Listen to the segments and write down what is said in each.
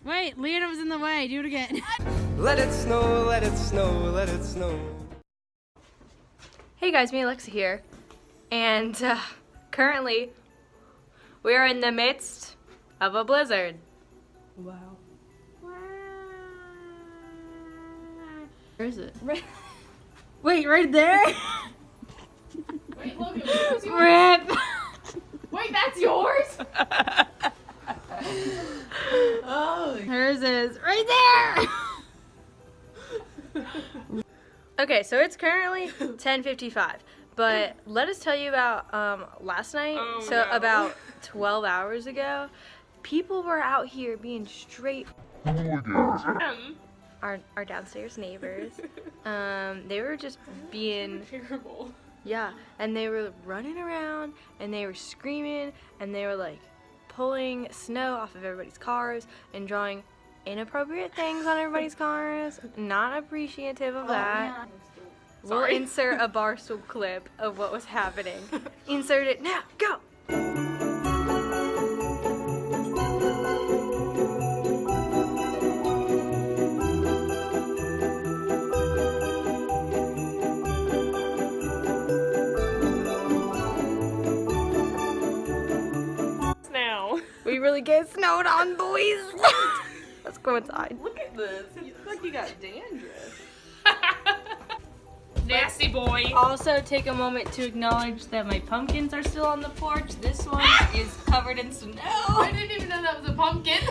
Wait, Leona was in the way. Do it again. Let it snow, let it snow, let it snow. Hey guys, me Alexa here, and currently we are in the midst of a blizzard. Wow. Where is it? Wait, right there? Wait, Logan, what was yours? Rip! Wait, that's yours? Oh. Hers is right there! Okay, so it's currently 10:55, but let us tell you about last night. Oh, so no. about 12 hours ago, people were out here being straight. Our downstairs neighbors. They were just being Terrible. yeah, and they were running around and they were screaming and they were like pulling snow off of everybody's cars and drawing inappropriate things on everybody's cars. Not appreciative of that. We'll Sorry. insert a Barstool clip of what was happening. Insert it now, go! Now. We really get snowed on, boys. Let's go inside. Look at this. You look like you got dandruff. Nasty boy. Also, take a moment to acknowledge that my pumpkins are still on the porch. This one is covered in snow. I didn't even know that was a pumpkin.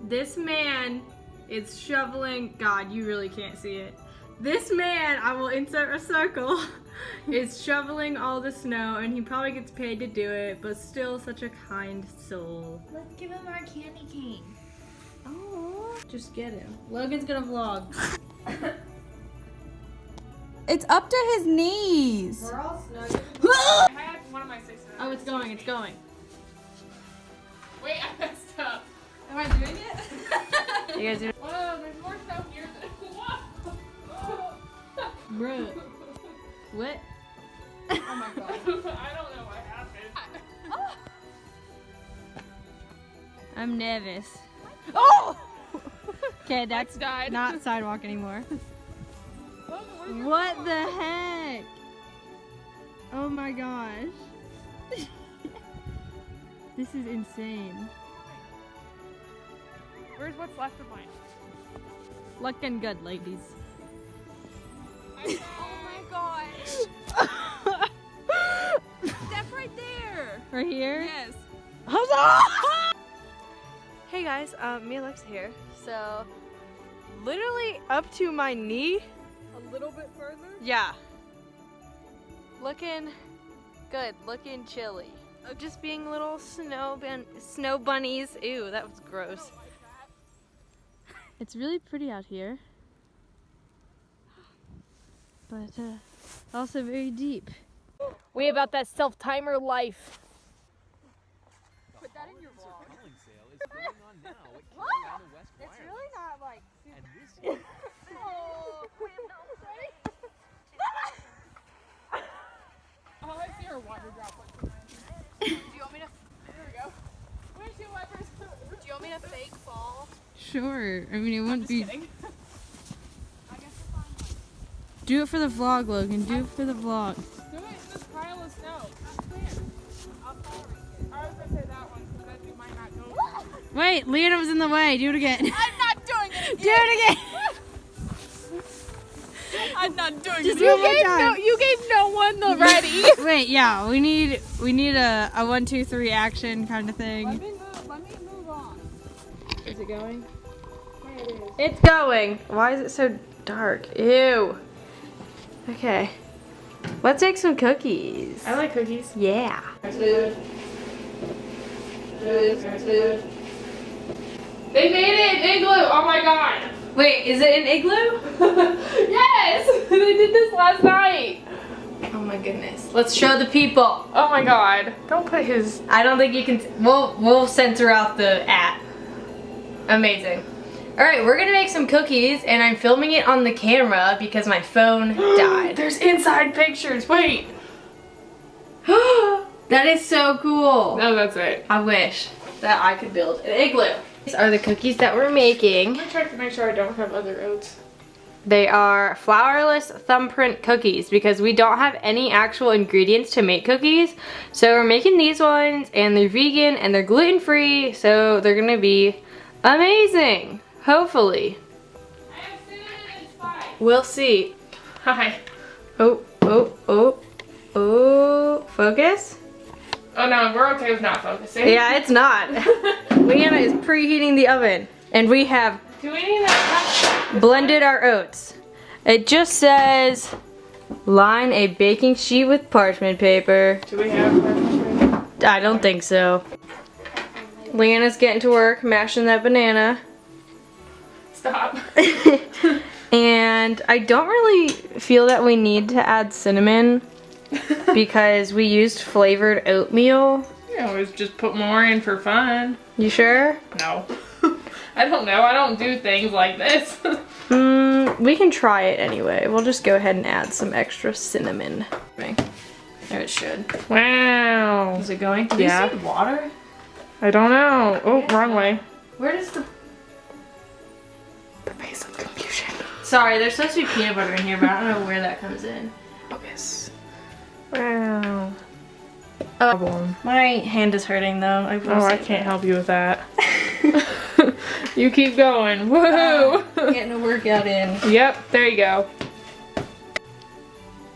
This man is shoveling. God, you really can't see it. This man, I will insert a circle, is shoveling all the snow, and he probably gets paid to do it, but still such a kind soul. Let's give him our candy cane. Oh, just get him. Logan's gonna vlog. It's up to his knees. We're all snug. I had one of my sisters. Oh, it's going, it's going. Wait, I messed up. Am I doing it? You guys do Whoa, there's more snow here than what? Bro. What? Oh my god. I don't know what happened. I'm nervous. Oh! Okay, that's died. not sidewalk anymore. Logan, where's your What phone? the heck? Oh my gosh. This is insane. Where's what's left of mine? Looking good, ladies. Oh my gosh. Step right there. Right here? Yes. Hey guys, me and Alexa here. So, literally up to my knee. A little bit further? Yeah. Looking good, looking chilly. Just being little snow bunnies. Ew, that was gross. It's really pretty out here. But also very deep. We about that self-timer life. Put that in your vlog. It's really not like. Oh, I see our water droplets. Do you want me to? There we go. Windshield wipers. Do you want me to fake fall? Sure. I mean, it wouldn't be. Kidding. Do it for the vlog, Logan. Do it for the vlog. Do it in this pile of snow. I'll tolerate it. I was gonna say that one because that thing might not go. Wait, Leona was in the way. Do it again. I'm not doing it. Do it again. I'm not doing Just it. one more time. You gave no one the ready. Wait, yeah, we need a 1, 2, 3 action kind of thing. Let me move on. Is it going? It's going. Why is it so dark? Ew. Okay. Let's make some cookies. I like cookies. Yeah. They made it in igloo. Oh my god. Wait, is it an igloo? Yes, they did this last night. Oh my goodness. Let's show the people. Oh my god. Don't put his. I don't think you can. We'll censor out the at. Amazing. All right, we're gonna make some cookies, and I'm filming it on the camera because my phone died. There's inside pictures. Wait. That is so cool. No, that's it. I wish that I could build an igloo. These are the cookies that we're making. I'm gonna check to make sure I don't have other oats. They are flourless thumbprint cookies because we don't have any actual ingredients to make cookies. So we're making these ones and they're vegan and they're gluten-free. So they're gonna be amazing, hopefully. I have cinnamon and spice. We'll see. Hi. Oh, focus? Oh no, we're okay with not focusing. Yeah, it's not. Leanna is preheating the oven and we have Do we need that? blended our oats. It just says line a baking sheet with parchment paper. Do we have I don't think so. Leanna's getting to work mashing that banana. Stop. And I don't really feel that we need to add cinnamon because we used flavored oatmeal. You always just put more in for fun. You sure? No. I don't know. I don't do things like this. We can try it anyway. We'll just go ahead and add some extra cinnamon. There it should. Wow. Is it going? Do Yeah. you see water? I don't know. Oh, wrong way. Where does the... The face of confusion. Sorry, there's supposed to be peanut butter in here, but I don't know where that comes in. Focus. Wow. My hand is hurting though. Oh, I can't help you with that. You keep going. Woohoo! Getting a workout in. Yep, there you go.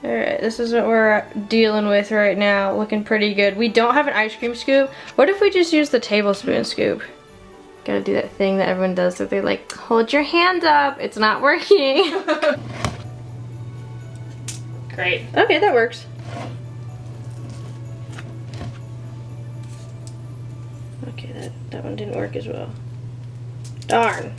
Alright, this is what we're dealing with right now. Looking pretty good. We don't have an ice cream scoop. What if we just use the tablespoon scoop? Gotta do that thing that everyone does that they like, hold your hand up. It's not working. Great. Okay, that works. Okay, that one didn't work as well. Darn.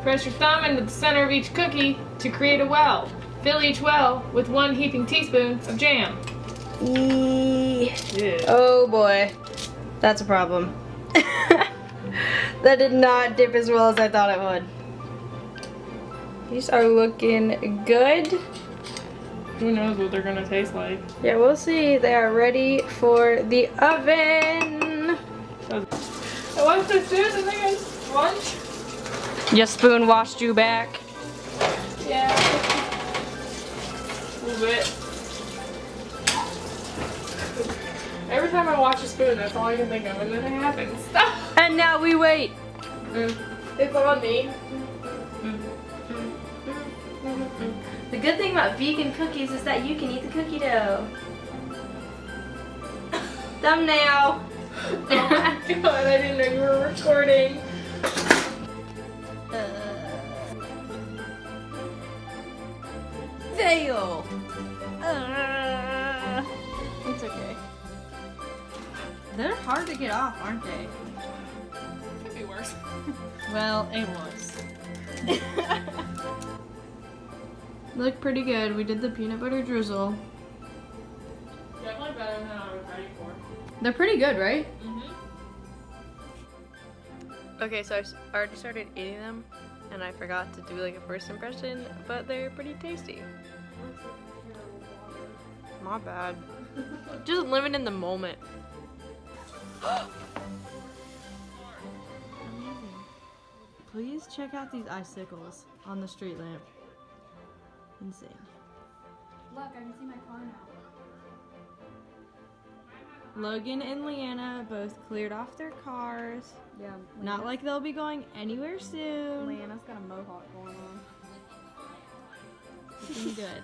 Press your thumb into the center of each cookie to create a well. Fill each well with 1 heaping teaspoon of jam. Yeah. Oh boy, that's a problem. That did not dip as well as I thought it would. These are looking good. Who knows what they're gonna taste like? Yeah, we'll see. They are ready for the oven. I washed my spoon and then I lunch. Your spoon washed you back. Yeah. A little bit. Every time I wash a spoon, that's all I can think of, and then it happens. Stop! And now we wait. It's on me. The good thing about vegan cookies is that you can eat the cookie dough. Thumbnail. Oh my god, I didn't know you were recording. Fail. It's okay. They're hard to get off, aren't they? Could be worse. Well, it was. Look pretty good. We did the peanut butter drizzle. Definitely better than I was ready for. They're pretty good, right? Mm-hmm. Okay, so I already started eating them, and I forgot to do like a first impression, but they're pretty tasty. My bad. Just living in the moment. Amazing. Please check out these icicles on the street lamp. Insane. Look, I can see my car now. Logan and Leanna both cleared off their cars. Yeah. Not like they'll be going anywhere soon. Leanna's got a mohawk going on. Looking good.